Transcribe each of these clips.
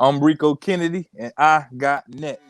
I'm Rico Kennedy, and I got next.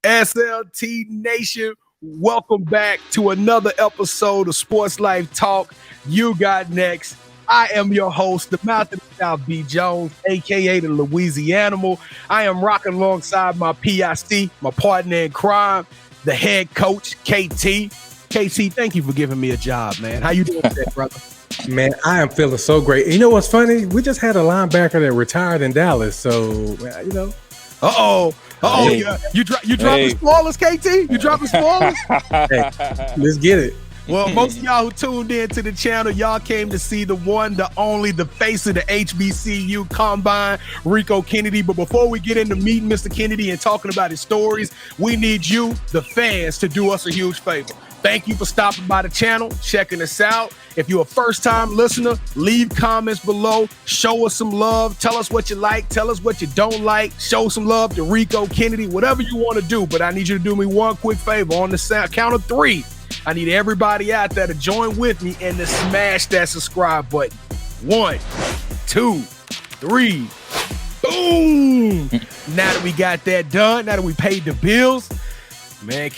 SLT Nation, welcome back to another episode of Sports Life Talk. You got next. I am your host, the Mouth of the South, B. Jones, aka the Louisianimal. I am rocking alongside my PIC, my partner in crime, the head coach, KT. KT, thank you for giving me a job, man. How you doing today, brother? Man, I am feeling so great. You know what's funny? We just had a linebacker that retired in Dallas, so you know. Hey. You dropping spoilers, KT? You dropping spoilers? Hey, let's get it. Well, most of y'all who tuned in to the channel, y'all came to see the one, the only, the face of the HBCU Combine, Rico Kennedy. But before we get into meeting Mr. Kennedy and talking about his stories, we need you, the fans, to do us a huge favor. Thank you for stopping by the channel, checking us out. If you're a first-time listener, leave comments below. Show us some love. Tell us what you like. Tell us what you don't like. Show some love to Rico Kennedy, whatever you want to do. But I need you to do me one quick favor. On the count of 3, I need everybody out there to join with me and to smash that subscribe button. 1, 2, 3. Boom! Now that we got that done, now that we paid the bills, man,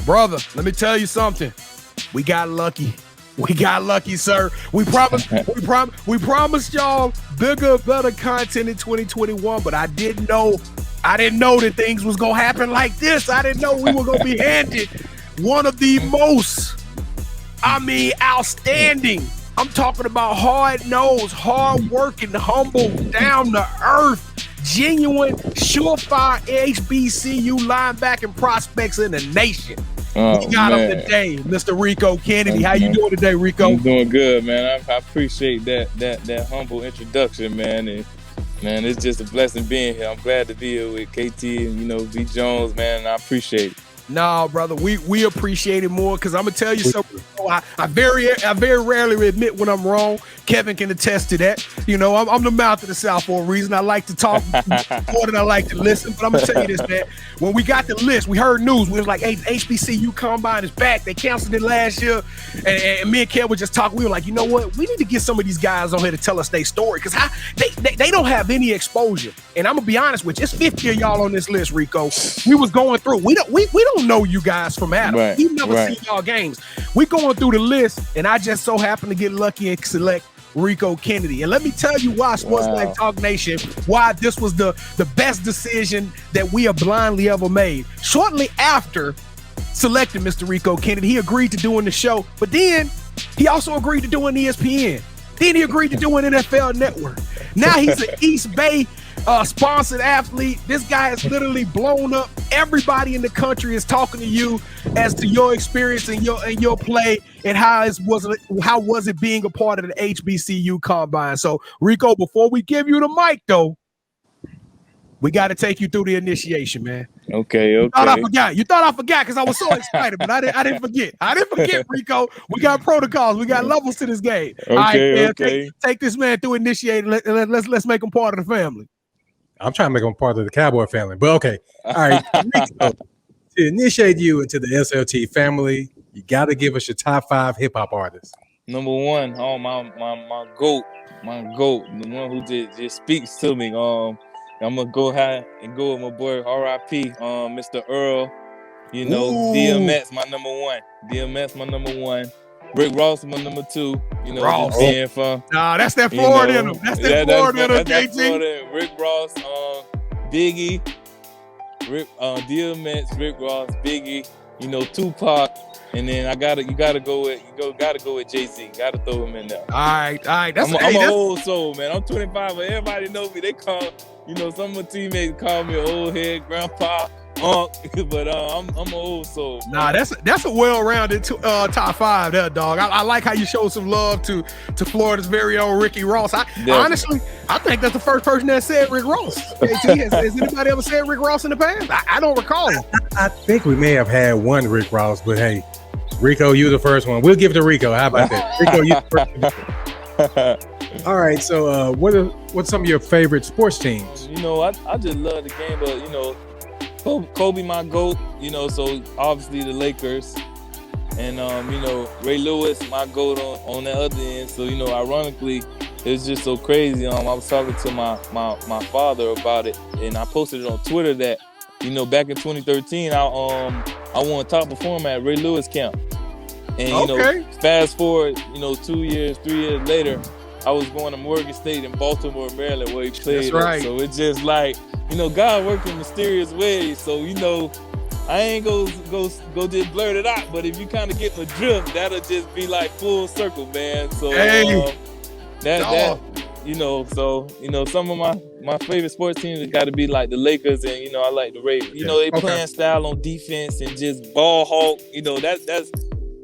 brother, let me tell you something. We got lucky. We got lucky, sir. We promised y'all bigger, better content in 2021, but I didn't know that things was gonna happen like this. I didn't know we were gonna be handed one of the most, outstanding. I'm talking about hard-nosed, hard-working, humble, down-to-earth, genuine, surefire HBCU linebacking prospects in the nation. We got him today, Mr. Rico Kennedy. How you doing today, Rico? I'm doing good, man. I appreciate that humble introduction, man. And man, it's just a blessing being here. I'm glad to be here with KT and B. Jones, man. And I appreciate it. No, brother, we appreciate it more because I'm gonna tell you something. I very rarely admit when I'm wrong. Kevin can attest to that. I'm the mouth of the South for a reason. I like to talk more than I like to listen. But I'm gonna tell you this, man. When we got the list, we heard news. We was like, hey, HBCU Combine is back. They canceled it last year, and me and Kev were just talking. We were like, you know what? We need to get some of these guys on here to tell us their story because they don't have any exposure. And I'm gonna be honest with you, it's 50 of y'all on this list, Rico. We was going through. We don't know you guys from Adam. Right, We've never seen y'all games. We going through the list, and I just so happen to get lucky and select Rico Kennedy. And let me tell you why, Sports Life Talk Nation, why this was the best decision that we have blindly ever made. Shortly after selecting Mr. Rico Kennedy, he agreed to doing the show, but then he also agreed to doing ESPN. Then he agreed to doing NFL Network. Now he's an East Bay sponsored athlete. This guy has literally blown up. Everybody in the country is talking to you as to your experience and your play and how was it being a part of the HBCU Combine. So Rico, before we give you the mic though, we got to take you through the initiation, man. Okay. You thought I forgot because I was so excited, but I didn't forget. I didn't forget, Rico. We got protocols. We got levels to this game. Okay, all right, okay. Take this man through initiating. Let's make him part of the family. I'm trying to make him part of the Cowboy family, but okay. All right. Rico, to initiate you into the SLT family, you got to give us your top 5 hip hop artists. Number 1, my goat, the one who just speaks to me. I'm gonna go high and go with my boy R.I.P. Mr. Earl. DMX my number 1. Rick Ross my number 2. Ross. Being fun. Nah, that's that Florida in him. That's that Florida in him, KT. Rick Ross, Biggie, DMX, Rick Ross, Biggie. Tupac. And then you gotta go with Jay-Z. Gotta throw him in there. All right. I'm an old soul, man. I'm 25, but everybody know me. They call, some of my teammates call me old head grandpa. but I'm an old soul. Nah, that's a well-rounded top five there, dog. I like how you show some love to Florida's very own Ricky Ross. Honestly, I think that's the first person that said Rick Ross. Has anybody ever said Rick Ross in the past? I don't recall. I think we may have had one Rick Ross, but hey, Rico, you the first one. We'll give it to Rico. How about that? Rico, you the first. All right. So, what's some of your favorite sports teams? You know, I just love the game, but you know, Kobe my GOAT. You know, so obviously the Lakers, and you know, Ray Lewis my GOAT on the other end. So you know, ironically, it's just so crazy. I was talking to my father about it, and I posted it on Twitter that, you know, back in 2013, I won top performer at Ray Lewis camp. And, you know, fast forward, you know, 2 years, 3 years later, I was going to Morgan State in Baltimore, Maryland, where he played. That's right. So it's just like, you know, God worked in mysterious ways. So, you know, I ain't go just blurt it out, but if you kind of get the drift, that'll just be like full circle, man. So that you know, so you know, some of my favorite sports teams have got to be like the Lakers, and you know, I like the Ravens. You know, they playing style on defense and just ball hawk. You know, that's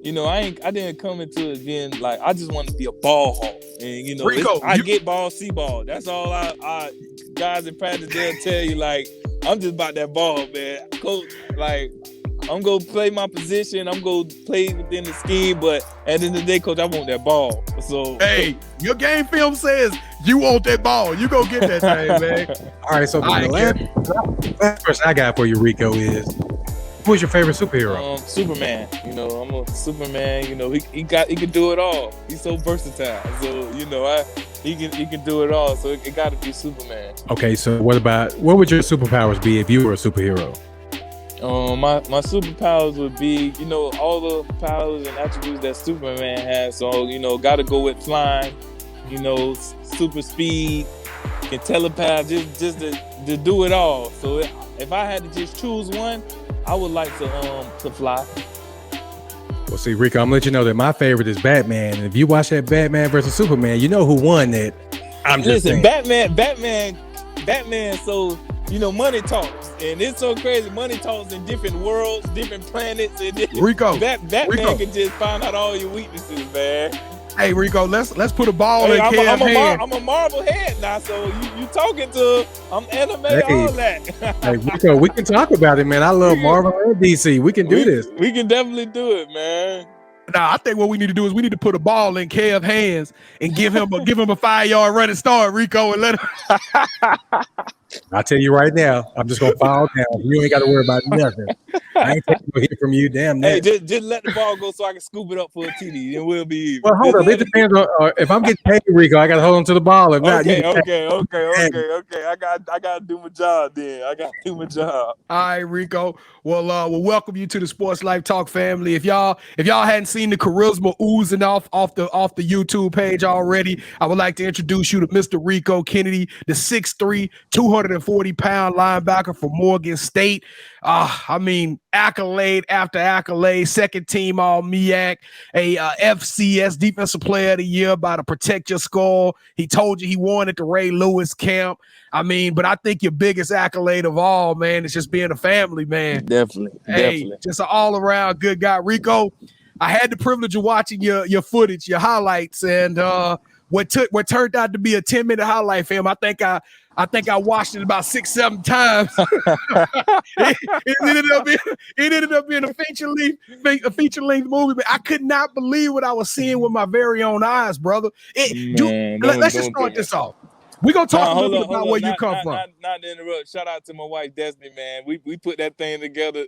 you know, I didn't come into it being like I just want to be a ball hawk, and you know, Rico, I get ball, see ball. That's all I guys in practice they'll tell you, like, I'm just about that ball, man. Coach, like, I'm going to play my position. I'm going to play within the scheme. But at the end of the day, Coach, I want that ball. So, hey, your game film says you want that ball. You go get that thing, man. All right, so the last question I got for you, Rico, is who's your favorite superhero? Superman. You know, I'm a Superman. You know, he can do it all. He's so versatile. So, you know, he can do it all. So it got to be Superman. Okay, so what would your superpowers be if you were a superhero? My superpowers would be, you know, all the powers and attributes that Superman has. So, you know, got to go with flying, you know, super speed, can telepath, just to do it all. So if I had to just choose one, I would like to fly. Well, see, Rico, I'm gonna let you know that my favorite is Batman. And if you watch that Batman versus Superman, you know who won that. I'm just saying. Batman. So, you know, money talks, and it's so crazy. Money talks in different worlds, different planets, and Rico, Batman can just find out all your weaknesses, man. Hey, Rico, let's put a ball in Cam's hand. I'm a Marvel head now, so you talking to I'm animated, all that. Hey, Rico, we can talk about it, man. I love Marvel and DC. We can do this. We can definitely do it, man. Nah, I think what we need to do is we need to put a ball in Kev's hands and give him a 5-yard running start, Rico, and let him. I'll tell you right now, I'm just gonna fall down. You ain't got to worry about nothing. I ain't taking no hit from you, damn. Hey, just let the ball go so I can scoop it up for a TD, and we'll be even. Well, hold up. It depends on if I'm getting paid, Rico. I got to hold on to the ball. If not, okay. I got to do my job then. I got to do my job. All right, Rico. Well, we'll welcome you to the Sports Life Talk family. If y'all hadn't seen the charisma oozing off the YouTube page already, I would like to introduce you to Mr. Rico Kennedy, the 6'3", 240-pound linebacker for Morgan State. I mean, accolade after accolade, second team All-MEAC, a FCS Defensive Player of the Year by the Protect Your Skull. He told you he won at the Ray Lewis camp. I mean, but I think your biggest accolade of all, man, is just being a family man. Definitely. Just an all-around good guy. Rico, I had the privilege of watching your footage, your highlights, and what turned out to be a 10-minute highlight film. I think I watched it about 6-7 times. it ended up being a feature-length movie, but I could not believe what I was seeing with my very own eyes, brother. Let's just start this off. We're going to talk a little bit about where you come from. Not to interrupt. Shout out to my wife, Destiny, man. We put that thing together.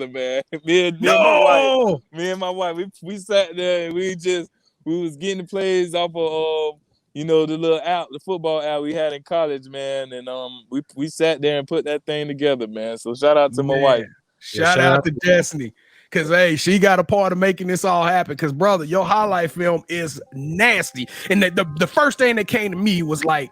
Man. Me and my wife, we sat there and we was getting the plays off of, you know, the little app, the football app we had in college, man. And we sat there and put that thing together, man. So shout out to my wife. Shout out to Destiny. Because, hey, she got a part of making this all happen. Because, brother, your highlight film is nasty. And the first thing that came to me was like,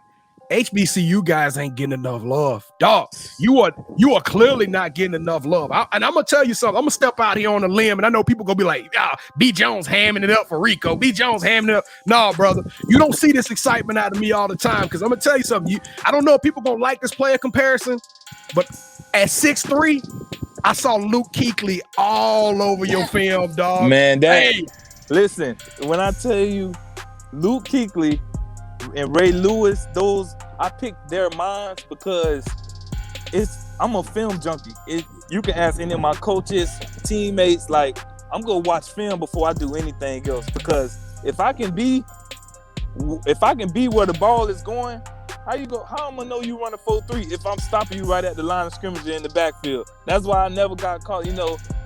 HBCU guys ain't getting enough love. Dog, you are clearly not getting enough love. And I'm going to tell you something. I'm going to step out here on a limb, and I know people going to be like, B. Jones hamming it up for Rico. B. Jones hamming it up. No, brother, you don't see this excitement out of me all the time because I'm going to tell you something. I don't know if people going to like this player comparison, but At 6'3", I saw Luke Kuechly all over your film, dog. Man, listen, when I tell you Luke Kuechly and Ray Lewis, I picked their minds because I'm a film junkie. You can ask any of my coaches, teammates, like, I'm gonna watch film before I do anything else, because if I can be where the ball is going, how am I gonna know you run a 4-3 if I'm stopping you right at the line of scrimmage in the backfield? That's why I never got caught.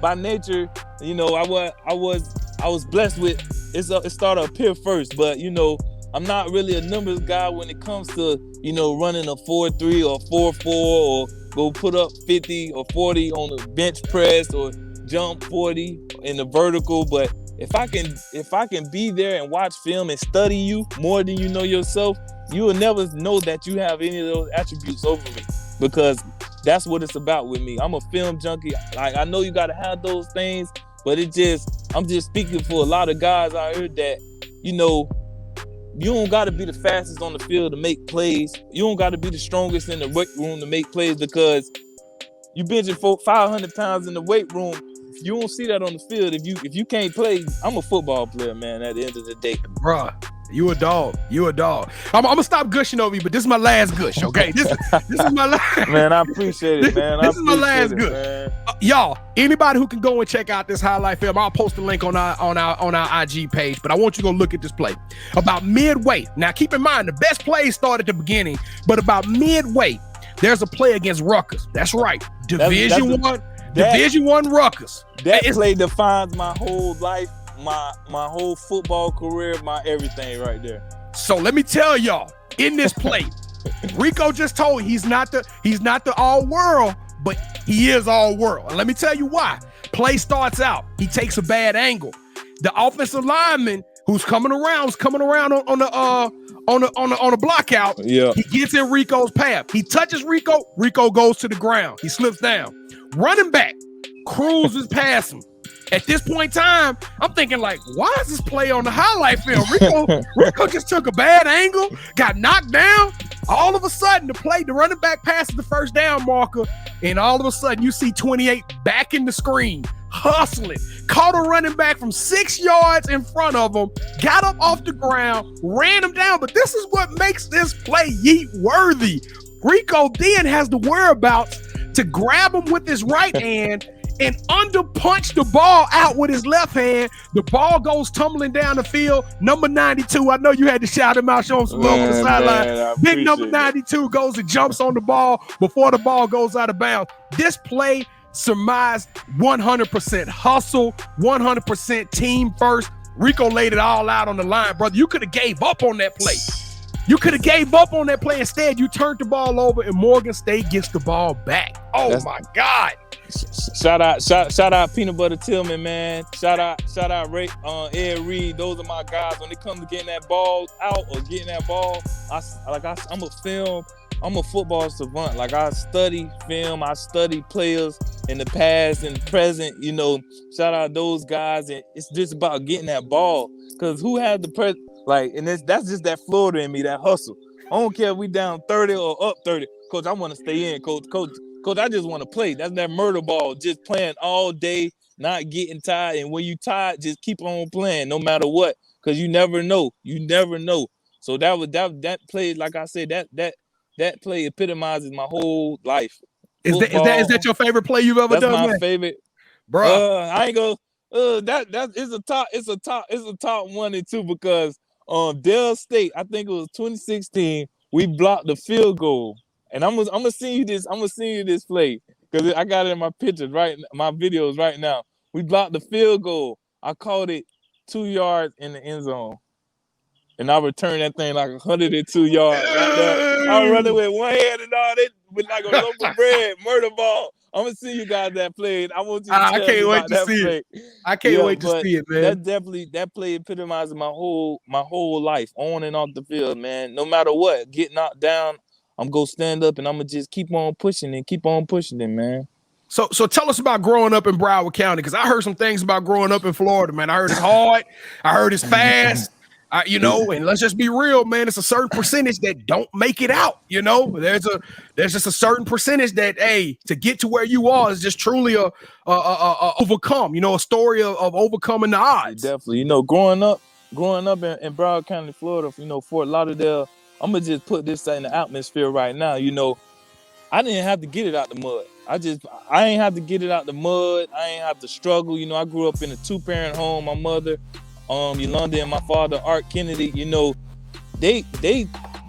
By nature, I was blessed with it started up here first, but I'm not really a numbers guy when it comes to running a 4-3 or 4-4 or go put up 50 or 40 on the bench press or jump 40 in the vertical. But if I can be there and watch film and study you more than you know yourself, you will never know that you have any of those attributes over me, because that's what it's about with me. I'm a film junkie. Like, I know you got to have those things, but I'm just speaking for a lot of guys out here that, you don't got to be the fastest on the field to make plays. You don't got to be the strongest in the weight room to make plays, because you benching 500 pounds in the weight room. You don't see that on the field. If you can't play, I'm a football player, man, at the end of the day. Bruh, you a dog. I'm gonna stop gushing over you, but this is my last gush, okay? This is my last. Man, I appreciate it, man. This is my last gush. Y'all, anybody who can go and check out this highlight film, I'll post a link on our IG page, but I want you to go look at this play. About midway, now keep in mind, the best plays start at the beginning, but about midway, there's a play against Rutgers. That's right. Division One Rutgers. That play defines my whole life, my whole football career, my everything right there. So let me tell y'all, in this play, Rico just told you he's not the all world, but he is all world. And let me tell you why. Play starts out. He takes a bad angle. The offensive lineman who's coming around on the block out. Yeah. He gets in Rico's path. He touches Rico. Rico goes to the ground. He slips down. Running back cruises past him. At this point in time, I'm thinking, like, why is this play on the highlight film? Rico just took a bad angle, got knocked down. All of a sudden, the running back passes the first down marker, and all of a sudden, you see 28 back in the screen, hustling, caught a running back from 6 yards in front of him, got up off the ground, ran him down. But this is what makes this play yeet worthy. Rico then has the whereabouts to grab him with his right hand and under-punch the ball out with his left hand. The ball goes tumbling down the field. Number 92, I know you had to shout him out, show him some love on the sideline. Big number 92 goes and jumps on the ball before the ball goes out of bounds. This play surmised 100% hustle, 100% team first. Rico laid it all out on the line, brother. You could have gave up on that play. Instead, you turned the ball over, and Morgan State gets the ball back. My God. Shout out Peanut Butter Tillman, man. Shout out Ray, Ed Reed. Those are my guys. When it comes to getting that ball out or getting that ball, I'm a football savant. Like, I study film, I study players in the past and present. Shout out those guys, and it's just about getting that ball. Because who has the and that's just that Florida in me, that hustle. I don't care if we down 30 or up 30. Coach, I want to stay in. Coach, I just want to play. That's that murder ball, just playing all day, not getting tired. And when you tired, just keep on playing no matter what, because you never know. So that play, like I said, that play epitomizes my whole life. Is that your favorite play you've ever done? That's my favorite, bro. I ain't go. It's a top 1 and 2 because Dell State, I think it was 2016, we blocked the field goal. And I'm gonna send you this play because I got it in my pictures my videos right now. We blocked the field goal. I caught it 2 yards in the end zone, and I returned that thing like 102 yards. Right there. I was running with one hand and all that, with like a loaf of bread, murder ball. I'm gonna see you guys that played. I want you to I can't wait to see it. I can't wait to see it, man. That play epitomizes my whole life, on and off the field, man. No matter what, get knocked down, I'm going to stand up and I'm going to just keep on pushing it, man. So tell us about growing up in Broward County, because I heard some things about growing up in Florida, man. I heard it's hard. I heard it's fast. And let's just be real, man. It's a certain percentage that don't make it out. There's just a certain percentage that, hey, to get to where you are is just truly a overcome. A story of overcoming the odds. Definitely. Growing up in Broward County, Florida, Fort Lauderdale. I'm gonna just put this in the atmosphere right now. I didn't have to get it out the mud. I ain't have to get it out the mud. I ain't have to struggle. I grew up in a 2-parent home. My mother, Yolanda, and my father, Art Kennedy. They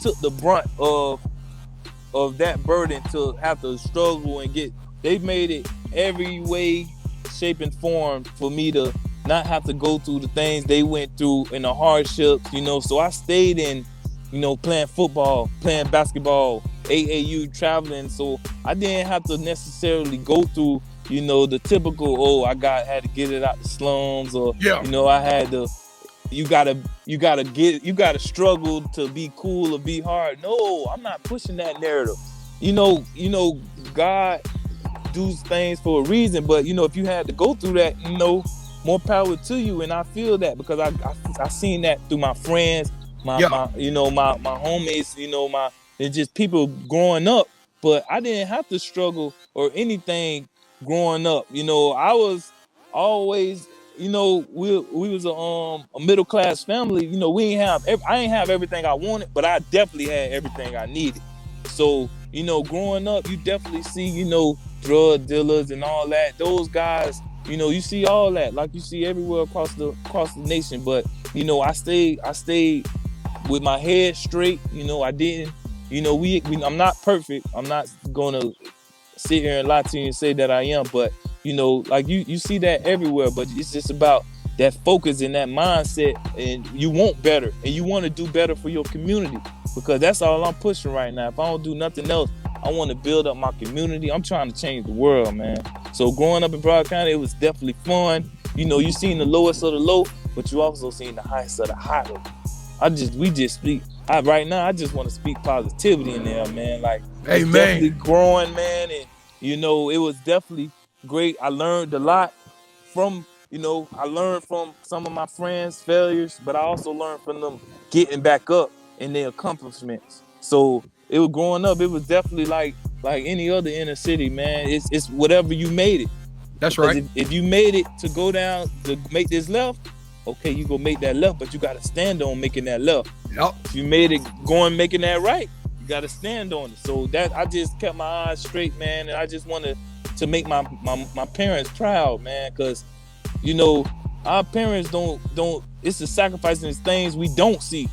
took the brunt of that burden to have to struggle and get. They made it every way, shape, and form for me to not have to go through the things they went through and the hardships. So I stayed in, playing football, playing basketball, AAU, traveling. So I didn't have to necessarily go through, the typical, I had to get it out the slums, or I had to. You gotta struggle to be cool or be hard. No, I'm not pushing that narrative. God does things for a reason, but if you had to go through that, more power to you. And I feel that because I seen that through my friends, my homies, and just people growing up. But I didn't have to struggle or anything growing up. I was always, we was a middle class family. I ain't have everything I wanted, but I definitely had everything I needed. So, growing up, you definitely see, drug dealers and all that. Those guys, you see all that, like you see everywhere across the nation. But I stayed with my head straight. I didn't. I'm not perfect. I'm not gonna sit here and lie to you and say that I am. But like you see that everywhere. But it's just about that focus and that mindset, and you want better, and you want to do better for your community, because that's all I'm pushing right now. If I don't do nothing else, I want to build up my community. I'm trying to change the world, man. So growing up in Broward County, it was definitely fun. You seen the lowest of the low, but you also seen the highest of the high. Right now, I just want to speak positivity in there, man. Like, it's definitely growing, man. And, it was definitely great. I learned a lot from, some of my friends' failures, but I also learned from them getting back up in their accomplishments. So it was growing up. It was definitely like any other inner city, man. It's whatever you made it. That's right. If you made it to go down to make this left, okay, you go make that left, but you got to stand on making that left. Yep. If you made it making that right, you got to stand on it. So that I just kept my eyes straight, man, and I just wanted to make my parents proud, man, because our parents don't. It's the sacrifices and things we don't see.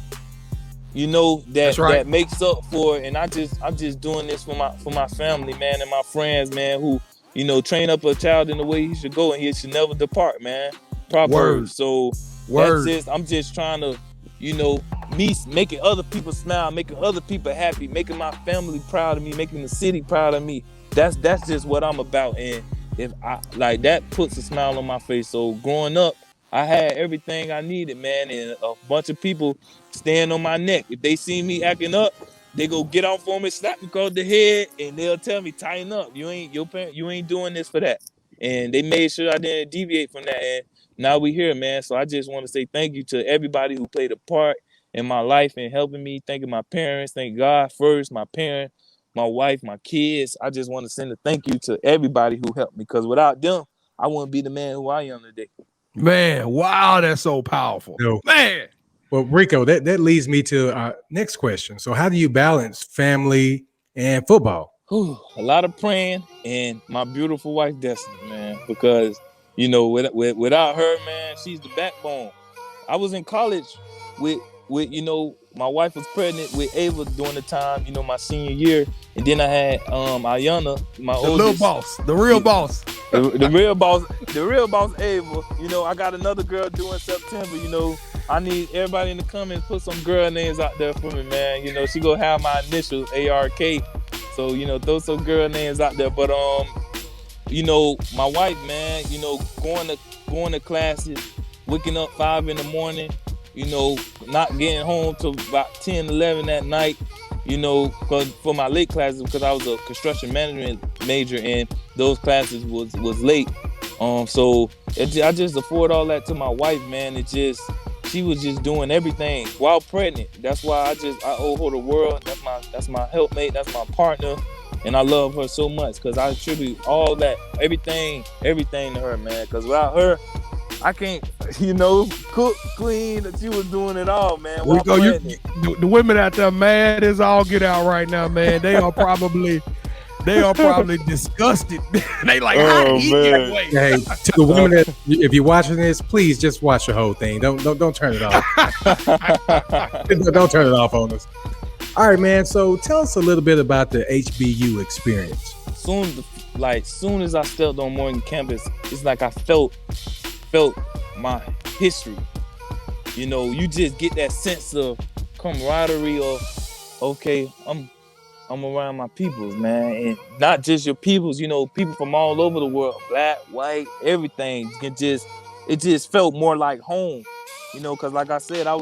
That makes up for it. And I'm just doing this for my family, man, and my friends, man, who train up a child in the way he should go, and he should never depart, man. Proverbs. So that's it. I'm just trying to, me making other people smile, making other people happy, making my family proud of me, making the city proud of me. That's just what I'm about. And if I like that, puts a smile on my face. So growing up, I had everything I needed, man, and a bunch of people stand on my neck. If they see me acting up, they go get off on me, slap me across the head, and they'll tell me, tighten up. You ain't doing this for that. And they made sure I didn't deviate from that. And now we here, man. So I just want to say thank you to everybody who played a part in my life and helping me. Thank you, my parents. Thank God first, my parents, my wife, my kids. I just want to send a thank you to everybody who helped me, because without them, I wouldn't be the man who I am today. Man, wow, that's so powerful. Man. Well, Rico, that leads me to our next question. So how do you balance family and football? A lot of praying and my beautiful wife, Destiny, man, because, without her, man, she's the backbone. I was in college with my wife was pregnant with Ava during the time, my senior year. And then I had Ayana, my oldest. The real boss. The real boss, Ava. I got another girl due in September, I need everybody in the comments put some girl names out there for me, man. She gonna have my initials, ARK. So, throw some girl names out there. But my wife, man, going to classes, waking up 5 a.m, not getting home till about 10, 11 at night, cause for my late classes, because I was a construction management major and those classes was late. So I just afford all that to my wife, man. she was just doing everything while pregnant. That's why I owe her the world. That's my helpmate. That's my partner, and I love her so much because I attribute all that, everything to her, man. Because without her, I can't, cook, clean. She was doing it all, man. Rico, the women out there mad as all get out right now, man. They are probably disgusted. They like, how did he get away? Hey, to the women that, if you're watching this, please just watch the whole thing. Don't turn it off. Don't turn it off on us. All right, man. So tell us a little bit about the HBU experience. Soon as I stepped on Morgan campus, it's like I felt my history. You just get that sense of camaraderie of, okay, I'm around my peoples, man, and not just your peoples, people from all over the world, black, white, everything. It just felt more like home, because like I said, I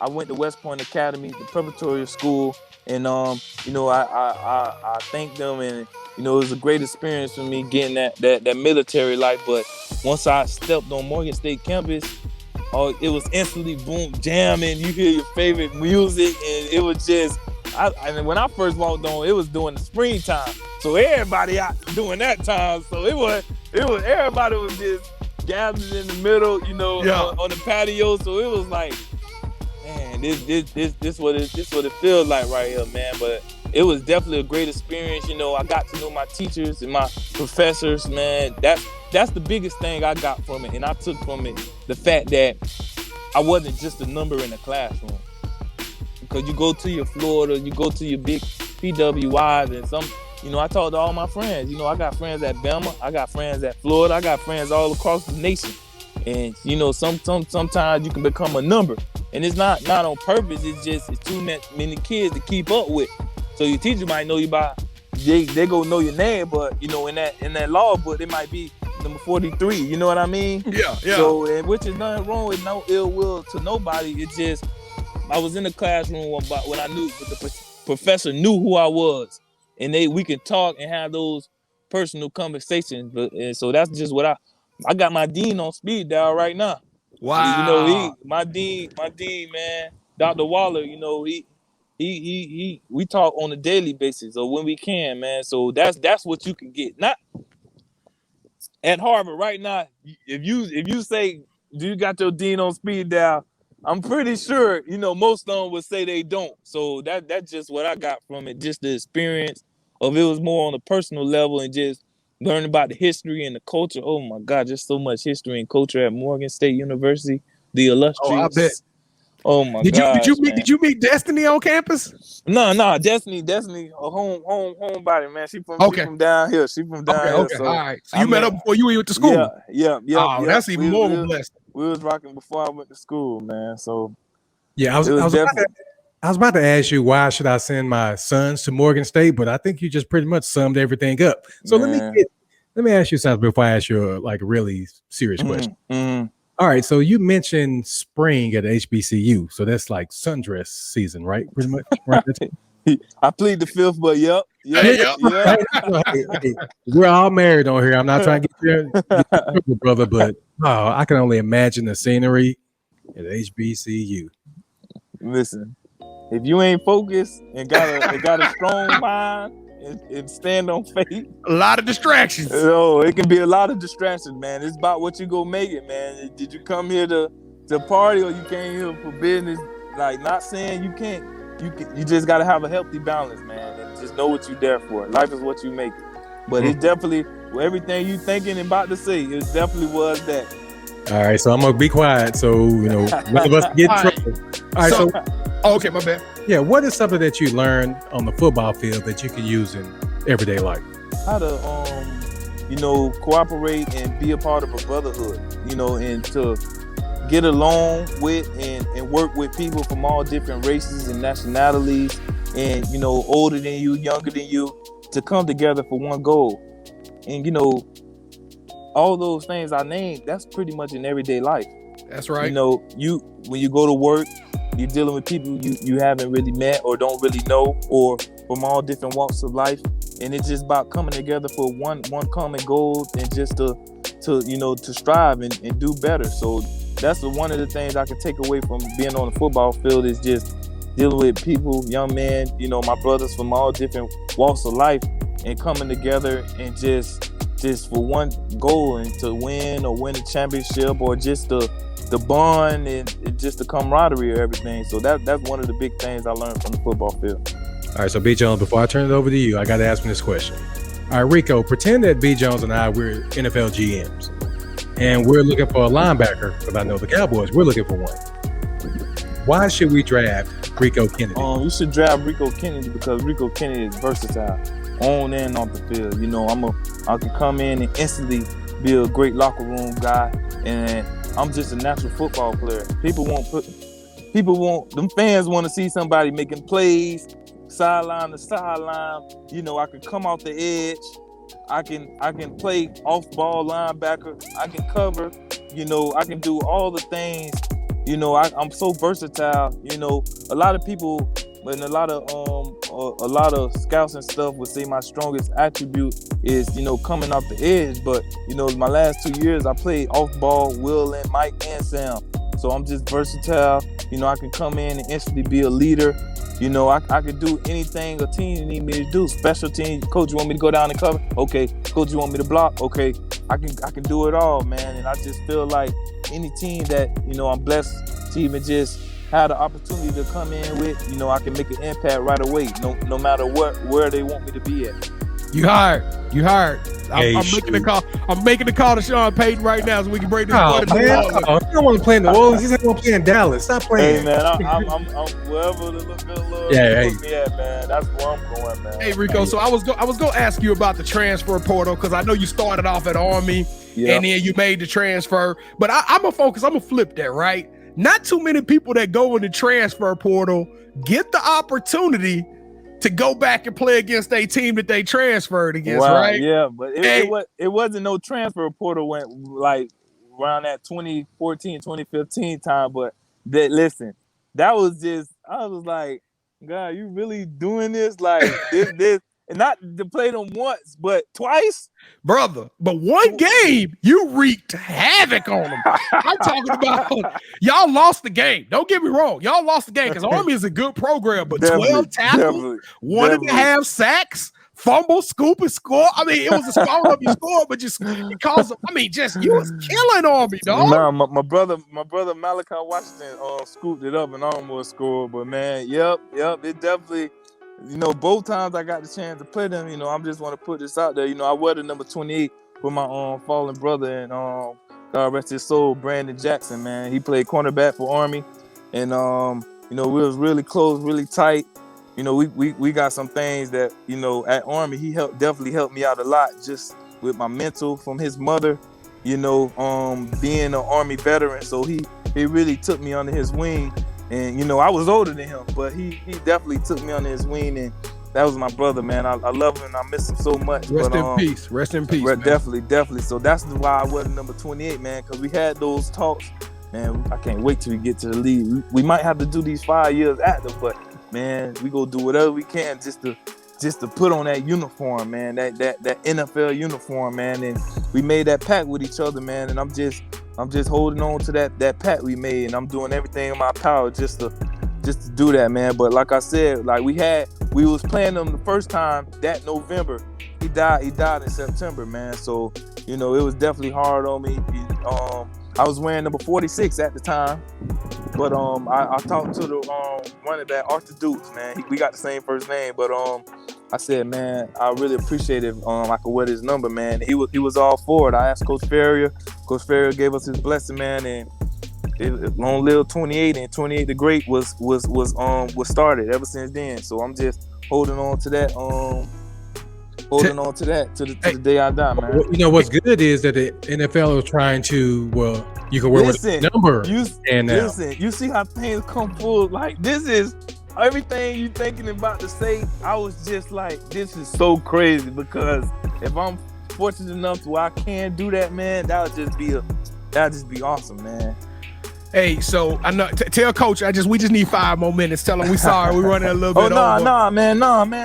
went to West Point Academy, the preparatory school, and I thank them, and it was a great experience for me getting that military life. But once I stepped on Morgan State campus, it was instantly boom, jamming. You hear your favorite music, and it was just. And when I first walked on, it was during the springtime, so everybody out during that time. So it was everybody was just gathered in the middle, on the patio. So it was like, man, this what it feels like right here, man. But it was definitely a great experience. I got to know my teachers and my professors, man. That's the biggest thing I got from it, and I took from it the fact that I wasn't just a number in the classroom. Because you go to your Florida, you go to your big PWIs, and I talk to all my friends. I got friends at Bama, I got friends at Florida, I got friends all across the nation. And sometimes you can become a number, and it's not on purpose. It's too many kids to keep up with. So your teacher might know you by they gonna know your name, but in that law book it might be number 43. You know what I mean? Yeah. So which is nothing wrong with no ill will to nobody. It's just. I was in the classroom when I knew the professor knew who I was, and we can talk and have those personal conversations. And so that's just what I got my dean on speed dial right now. Wow. My dean, man, Dr. Waller. We talk on a daily basis or when we can, man. So that's what you can get. Not at Harvard right now. If you say, do you got your dean on speed dial? I'm pretty sure, most of them would say they don't. So that's just what I got from it. Just the experience of it was more on a personal level and just learning about the history and the culture. Oh my God, just so much history and culture at Morgan State University. The illustrious. Oh, I bet. Oh my God. Did you meet Destiny on campus? No, Destiny, a homebody, man. She from down here. She from down here. Okay. So, all right. So you met her before you went to school? Yeah. Oh, that's even more of a blessing. We was rocking before I went to school, man. So yeah, I was about to ask you why should I send my sons to Morgan State, but I think you just pretty much summed everything up. So let me ask you something before I ask you a really serious question. Mm-hmm. All right, so you mentioned spring at HBCU, so that's like sundress season, right? Pretty much. Right? I plead the fifth, but yep. Hey, we're all married on here. I'm not trying to get your brother, but I can only imagine the scenery at HBCU. Listen, if you ain't focused and got a strong mind and stand on faith, a lot of distractions. It can be a lot of distractions, man. It's about what you go make it, man. Did you come here to party or you came here for business? Like, not saying you can't. You just got to have a healthy balance, man, and just know what you're there for. Life is what you make it. But it's definitely, everything you thinking and about to say, it definitely was that. All right, so I'm going to be quiet so, one of us get in trouble. All right, okay, my bad. Yeah, what is something that you learned on the football field that you can use in everyday life? How to, cooperate and be a part of a brotherhood, and to get along with and work with people from all different races and nationalities and, older than you, younger than you, to come together for one goal. And, all those things I named, that's pretty much in everyday life. That's right. When you go to work, you're dealing with people you haven't really met or don't really know, or from all different walks of life. And it's just about coming together for one common goal and just to strive and do better. So that's one of the things I can take away from being on the football field is just dealing with people, young men, my brothers from all different walks of life, and coming together and just for one goal, and to win a championship, or just the bond and just the camaraderie of everything. So that's one of the big things I learned from the football field. All right, so B. Jones, before I turn it over to you, I got to ask him this question. All right, Rico, pretend that B. Jones and I, we're NFL GMs, and we're looking for a linebacker, because I know the Cowboys, we're looking for one. Why should we draft Rico Kennedy? You should draft Rico Kennedy because Rico Kennedy is versatile, on and off the field. I can come in and instantly be a great locker room guy, and I'm just a natural football player. Them fans want to see somebody making plays, sideline to sideline. I can come off the edge. I can play off-ball linebacker. I can cover. I can do all the things. I'm so versatile. A lot of people and a lot of scouts and stuff would say my strongest attribute is coming off the edge. But my last 2 years I played off-ball, Will and Mike and Sam. So I'm just versatile. I can come in and instantly be a leader. I could do anything a team need me to do. Special team, coach, you want me to go down and cover? Okay. Coach, you want me to block? Okay. I can do it all, man. And I just feel like any team that, I'm blessed to even just have the opportunity to come in with, I can make an impact right away, no matter where they want me to be at. You hired. I'm making the call to Sean Payton right now so we can break this. Man, you don't want to play in the Orleans. You just want to play in Dallas. Stop playing. Hey, man, I'm wherever the little put me at, man. That's where I'm going, man. Hey, Rico, so I was going to ask you about the transfer portal because I know you started off at Army and then you made the transfer. But I'm going to flip that, right? Not too many people that go in the transfer portal get the opportunity to go back and play against a team that they transferred against, right? Yeah, but it wasn't no transfer portal when like around that 2014, 2015 time. But that was just, I was like, God, you really doing this? Like this, and not to play them once, but twice, brother. But one game, you wreaked havoc on them. I'm talking about y'all lost the game. Don't get me wrong, y'all lost the game because Army is a good program, but 12 tackles, 1.5 sacks, fumble, scoop, and score. I mean, it was a small up you score, but just because you was killing Army, dog. Nah, my brother Malachi Washington scooped it up and almost scored. But man, yep, it definitely. Both times I got the chance to play them, I just want to put this out there. I wear the number 28 for my fallen brother and God rest his soul, Brandon Jackson, man. He played cornerback for Army, and we was really close, really tight. We got some things that at Army he definitely helped me out a lot, just with my mental from his mother. Being an Army veteran, so he really took me under his wing. And, I was older than him, but he definitely took me under his wing, and that was my brother, man. I love him, and I miss him so much. Rest in peace, man. Definitely. So that's why I was number 28, man, because we had those talks. Man, I can't wait till we get to the league. We might have to do these 5 years after, but, man, we go do whatever we can just to put on that uniform, man, that NFL uniform, man. And we made that pact with each other, man, and I'm just holding on to that pact we made, and I'm doing everything in my power just to do that, man. But like I said, like we was playing them the first time that November. He died in September, man. So, it was definitely hard on me. I was wearing number 46 at the time. But I talked to the running back, Arthur Dukes, man. We got the same first name, but I said, man, I really appreciate it. I could wear his number, man. He was all for it. I asked Coach Ferrier. Coach Ferrier gave us his blessing, man, and long live 28, and 28 the Great was started ever since then. So I'm just holding on to that. To the day I die, man. What's good is that the NFL is trying to, you can wear a number. You see how things come full. Like, this is everything you thinking about to say. I was just like, this is so crazy, because if I'm fortunate enough to where I can do that, man, that'll just be awesome, man. Hey, so I know. Tell Coach. We just need 5 more minutes. Tell him we sorry. We're running a little bit over. Nah, man.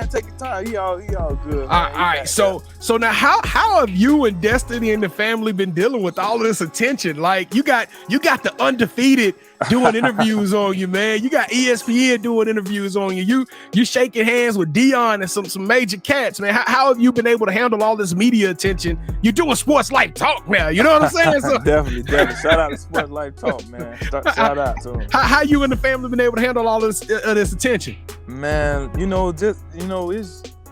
Take your time. He all good. All right. So now, how have you and Destiny and the family been dealing with all of this attention? Like you got the Undefeated doing interviews on you, man. You got ESPN doing interviews on you. You shaking hands with Dion and some major cats, man. How have you been able to handle all this media attention? You're doing SportsLifeTalk now. You know what I'm saying? So, definitely. Shout out to SportsLifeTalk, man. Shout out to him. How you and the family been able to handle all this attention? Man,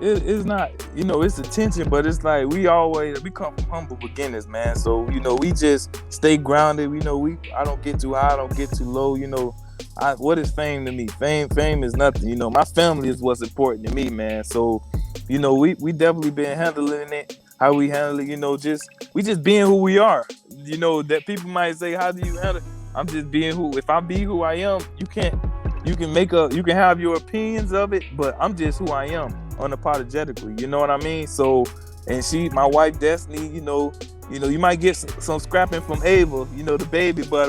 it's not, it's attention, but it's like we come from humble beginners, man. So, we just stay grounded. I don't get too high, I don't get too low. What is fame to me? Fame is nothing. My family is what's important to me, man. So, we definitely been handling it how we handle it. We just being who we are. That people might say, how do you handle it? I'm just being if I be who I am, you can have your opinions of it, but I'm just who I am unapologetically. You know what I mean? So, and my wife Destiny, you might get some scrapping from Ava, the baby, but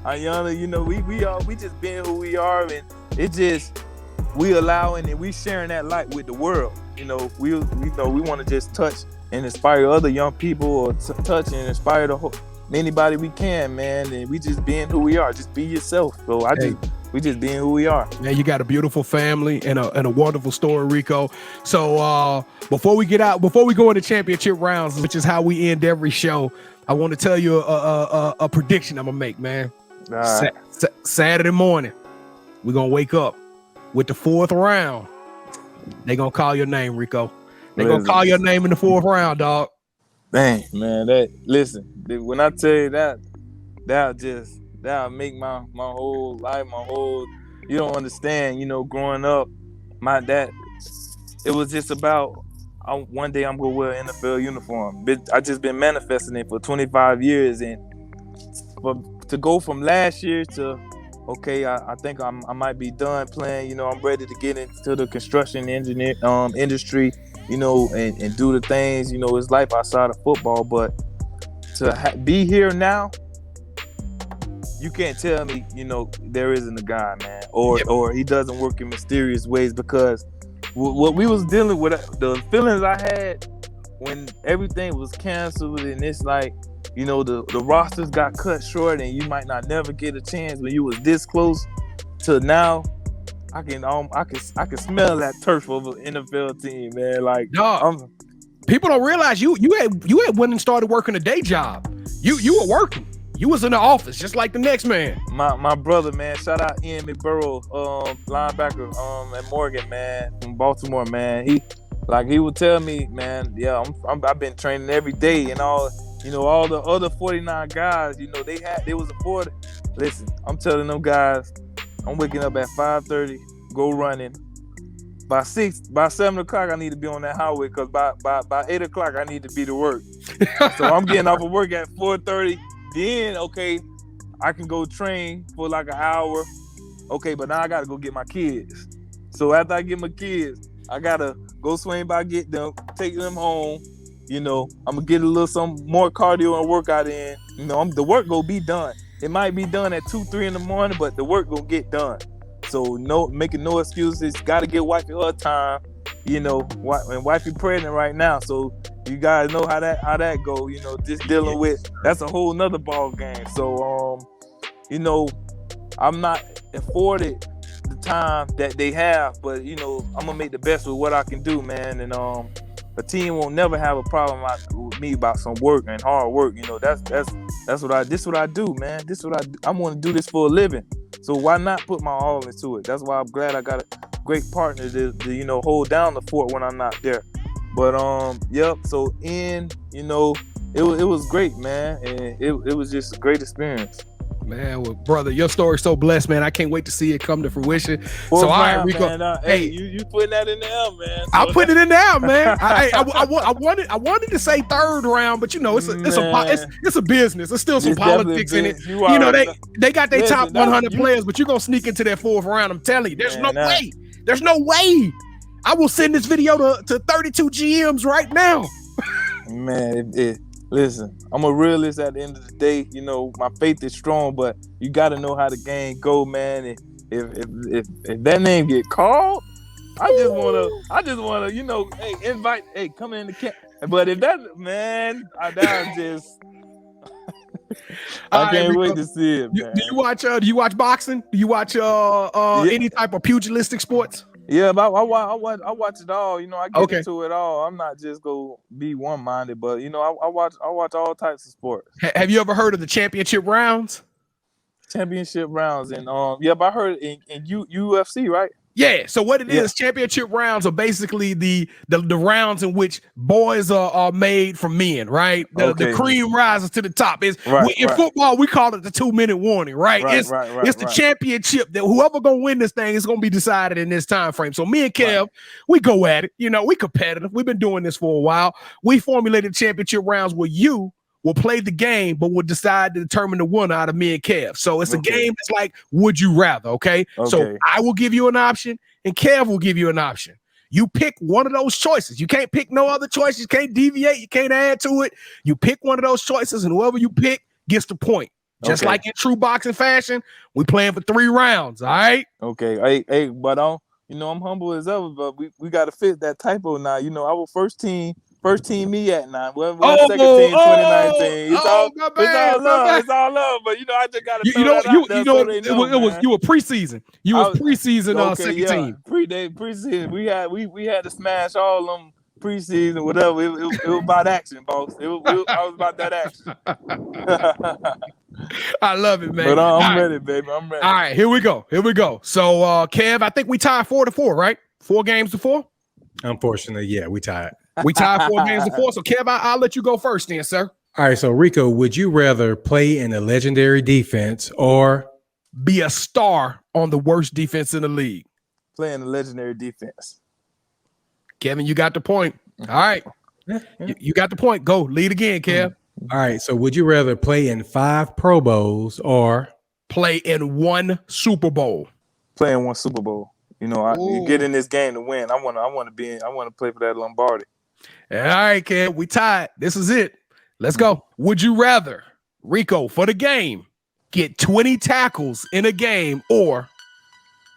Ayana, we just being who we are, and it just we allowing and we sharing that light with the world. We want to just touch and inspire other young people, or touch and inspire anybody we can, man, and we just being who we are. Just be yourself. So we just being who we are. Man, you got a beautiful family and a wonderful story, Rico. So before we go into championship rounds, which is how we end every show, I want to tell you a prediction I'm gonna make, man. Right. Saturday morning, we're gonna wake up with the 4th round. They're gonna call your name, Rico. They're gonna call your name in the 4th round, dog. Dang, man, when I tell you that'll make my whole life, you don't understand, growing up, it was just about, one day I'm going to wear an NFL uniform. I just been manifesting it for 25 years, and to go from last year to, okay, I think I might be done playing, I'm ready to get into the construction engineer industry, and do the things, it's life outside of football. But to be here now, you can't tell me, there isn't a God, man, or he doesn't work in mysterious ways, because what we was dealing with, the feelings I had when everything was canceled, and it's like, the rosters got cut short, and you might not never get a chance when you was this close to now. I can smell that turf of an NFL team, man. Like, people don't realize you had went and started working a day job. You were working. You was in the office just like the next man. My brother, man. Shout out Ian McBurrow, linebacker at Morgan, man, from Baltimore, man. He would tell me, man, yeah, I've been training every day, and all the other 49 guys, they was afforded. Listen, I'm telling them guys, I'm waking up at 5:30, go running. By 7 o'clock, I need to be on that highway, because by 8 o'clock, I need to be to work. So I'm getting off of work at 4:30. Then, okay, I can go train for like an hour. Okay, but now I got to go get my kids. So after I get my kids, I got to go swing by, get them, take them home. I'm going to get some more cardio and workout in. The work going to be done. It might be done at 2, 3 in the morning, but the work going to get done. So making no excuses. Got to get wifey her time. And wifey pregnant right now. So you guys know how that go. Just dealing with, that's a whole nother ball game. So I'm not afforded the time that they have, but I'm gonna make the best with what I can do, man. And a team won't never have a problem with me about some work and hard work. This what I do, man. This what I do. I want to do this for a living. So why not put my all into it? That's why I'm glad I got a great partner to hold down the fort when I'm not there. But yep. So it was great, man, and it was just a great experience. Man, well, brother, your story's so blessed, man. I can't wait to see it come to fruition. So, all right, Rico. Man, hey, you putting that in there, man. So I'll put it in there, man. I wanted to say 3rd round, but it's a business. There's still some politics in it. They got their top 100 players, but you're gonna sneak into that 4th round. I'm telling you, there's no way. There's no way. I will send this video to 32 GMs right now. Man, Listen, I'm a realist at the end of the day. You know, my faith is strong, but you got to know how the game go, man. And if that name get called, I just wanna, you know, hey, come in the camp. But if that, man, I just I can't wait to see it, man. Do you watch boxing? Do you watch any type of pugilistic sports? Yeah, but I watch it all. You know, I get into it all. I'm not just go be one-minded, but you know, I watch all types of sports. Have you ever heard of the championship rounds? Championship rounds, and but I heard in UFC, right? Yeah. So what it is, championship rounds are basically the rounds in which boys are made from men, right? The cream rises to the top. In football, we call it the 2-minute warning, right? It's the championship that whoever gonna win this thing is gonna be decided in this time frame. So me and Kev, we go at it. You know, we competitive. We've been doing this for a while. We formulated championship rounds where you will play the game, but will decide to determine the winner out of me and Kev. So it's a game that's like, would you rather, okay? So I will give you an option, and Kev will give you an option. You pick one of those choices. You can't pick no other choices. You can't deviate. You can't add to it. You pick one of those choices, and whoever you pick gets the point. Just like in true boxing fashion, we playing for 3 rounds, all right? Okay. Hey, but you know, I'm humble as ever, but we got to fit that typo now. You know, our first team MEAC now. We're second team 2019. It's all love. It's all love. But you know, I just gotta you were preseason. You was preseason second team. Preseason. We had to smash all them preseason, whatever. It was about action, boss. I was about that action. I love it, man. But I'm ready, baby. I'm ready. All right, here we go. So Kev, I think we tied 4-4, right? 4 games to 4? Unfortunately, yeah, we tied. We tied 4 games to 4. So, Kev, I'll let you go first then, sir. All right. So, Rico, would you rather play in a legendary defense or be a star on the worst defense in the league? Play in a legendary defense. Kevin, you got the point. All right. You got the point. Go. Lead again, Kev. All right. So, would you rather play in 5 Pro Bowls or play in 1 Super Bowl? Play in 1 Super Bowl. You know, you get in this game to win. I want to play for that Lombardi. All right, Kev, we tied. This is it. Let's go. Would you rather, Rico, for the game, get 20 tackles in a game or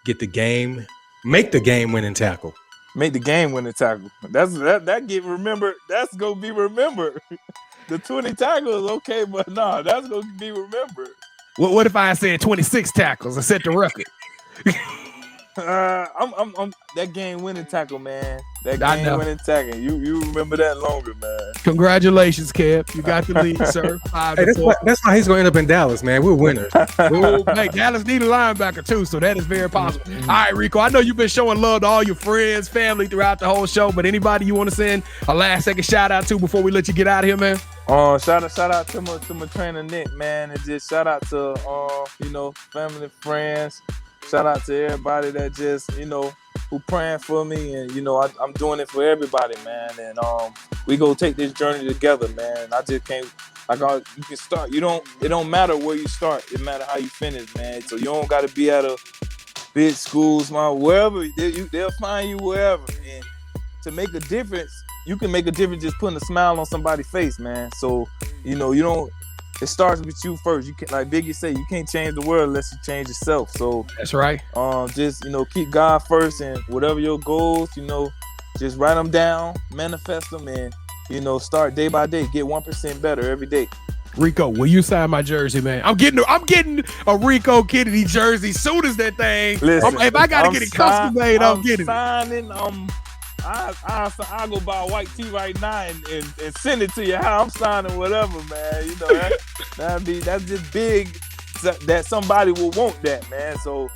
make the game winning tackle? Make the game winning tackle. That get remembered. That's gonna be remembered. The 20 tackles, okay, but no, that's gonna be remembered. What if I said 26 tackles and set the record? I'm that game winning tackle, man. That game winning tackle. You remember that longer, man. Congratulations, Kev. You got the lead, sir. That's why he's gonna end up in Dallas, man. We're winners. Hey, Dallas need a linebacker too, so that is very possible. All right, Rico. I know you've been showing love to all your friends, family throughout the whole show, but anybody you want to send a last second shout out to before we let you get out of here, man? Shout out to my trainer Nick, man, and just shout out to family, friends. Shout out to everybody that just, who praying for me. And, I'm doing it for everybody, man. And we go take this journey together, man. I just can't, you can start. It don't matter where you start. It matters how you finish, man. So you don't got to be at a big schools, man. Wherever, they'll find you wherever. And to make a difference, you can make a difference just putting a smile on somebody's face, man. So, it starts with you first. You can, like Biggie said, you can't change the world unless you change yourself. So that's right. Just keep God first, and whatever your goals, just write them down, manifest them, and start day by day. Get 1% better every day. Rico, will you sign my jersey, man? I'm getting a Rico Kennedy jersey soon as that thing. Listen, if I gotta get it custom made, I'm getting signing, I'll go buy a white tee right now and send it to you. How I'm signing whatever, man. That's just big that somebody will want that, man. So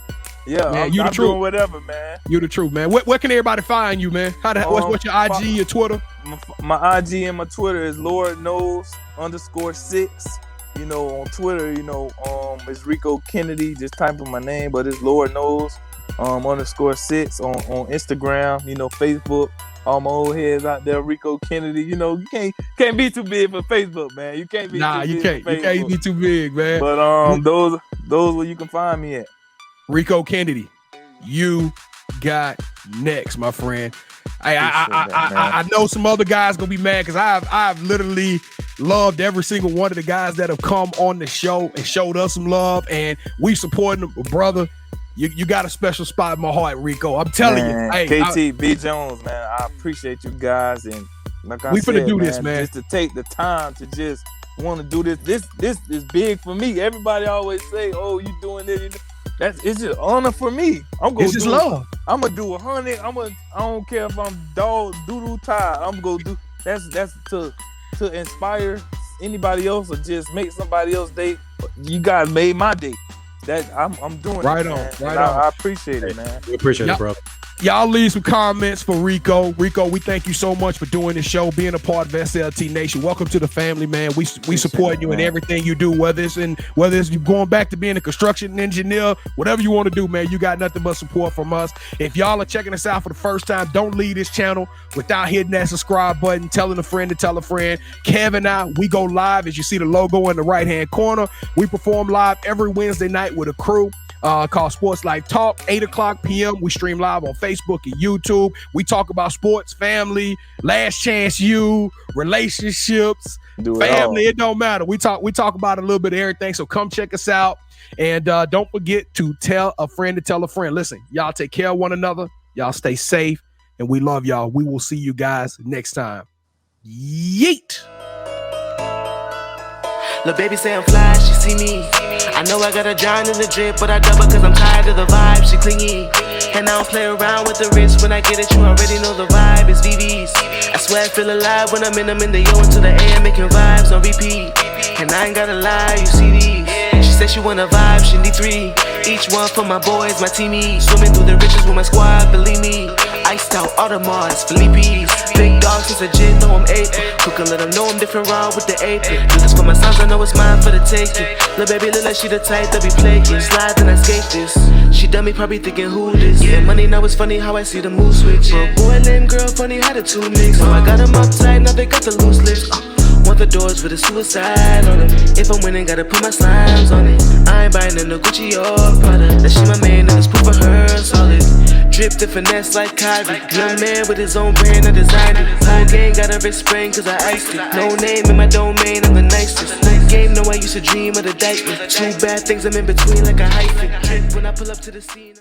yeah, man, I'm doing whatever, man. You the truth, man. Where can everybody find you, man? What's your IG, your Twitter? My IG and my Twitter is Lord Knows _6. On Twitter, it's Rico Kennedy. Just type in my name, but it's Lord Knows _6 on Instagram, Facebook. All my old heads out there, Rico Kennedy. You can't be too big for Facebook, man. You can't be you can't be too big, man. But those where you can find me at. Rico Kennedy, you got next, my friend. I know some other guys gonna be mad because I've literally loved every single one of the guys that have come on the show and showed us some love, and we supporting them. Brother, you got a special spot in my heart, Rico. I'm telling you. Hey, KT, B. Jones, man, I appreciate you guys. And like I said, finna do this, man. Just to take the time to just want to do this. This is big for me. Everybody always say, oh, you doing this. It's just honor for me. It's just love. I'm gonna do 100. I don't care if I'm dog doo-doo tired. I'm gonna do that's to inspire anybody else or just make somebody else day. You guys made my day. That I'm doing right it, on, man. right on. I appreciate it, man. We appreciate it, bro. Y'all leave some comments for Rico. Rico, we thank you so much for doing this show, being a part of SLT Nation. Welcome to the family, man. We support you in everything you do, whether it's you going back to being a construction engineer, whatever you want to do, man. You got nothing but support from us. If y'all are checking us out for the first time, don't leave this channel without hitting that subscribe button, telling a friend to tell a friend. Kev and I, we go live, as you see the logo in the right-hand corner. We perform live every Wednesday night with a crew called SportsLifeTalk, 8 p.m. We stream live on Facebook and YouTube. We talk about sports, family, last chance you, relationships, family. It don't matter. We talk about a little bit of everything. So come check us out. And don't forget to tell a friend to tell a friend. Listen, y'all take care of one another. Y'all stay safe. And we love y'all. We will see you guys next time. Yeet. Lil' baby say I'm fly, she see me. I know I got a giant in the drip, but I double cause I'm tired of the vibe, she clingy. And I don't play around with the wrist, when I get it, you already know the vibe, it's VVs. I swear I feel alive when I'm in the yo into the AM, making vibes on repeat. And I ain't gotta lie, you see these. She said she wanna vibe, she need 3. Each one for my boys, my teamies. Swimming through the riches with my squad, believe me. Iced out Audemars, Philippe's. Big dog since a jit, know I'm 8. Cook and let them know I'm different raw with the 8. Do this for my sons, I know it's mine for the taking. Lil' baby look like she the type that be playing. Slide and I skate this. She done me probably thinking who this. Yeah, money now it's funny how I see the mood switch. But boy, lame girl, funny how the two mix. So I got them uptight, now they got the loose lips. Want the doors with a suicide on it. If I'm winning, gotta put my slimes on it. I ain't buying no Gucci or Prada. That she my man, and it's proof for her, solid. Drip the finesse like Kyrie. Young man with his own brand, I designed it. Whole gang got a wrist spring, cause I iced it. No name in my domain, I'm the nicest. Game, no, I used to dream of the dice. 2 bad things, I'm in between like a hyphen. When I pull up to the scene.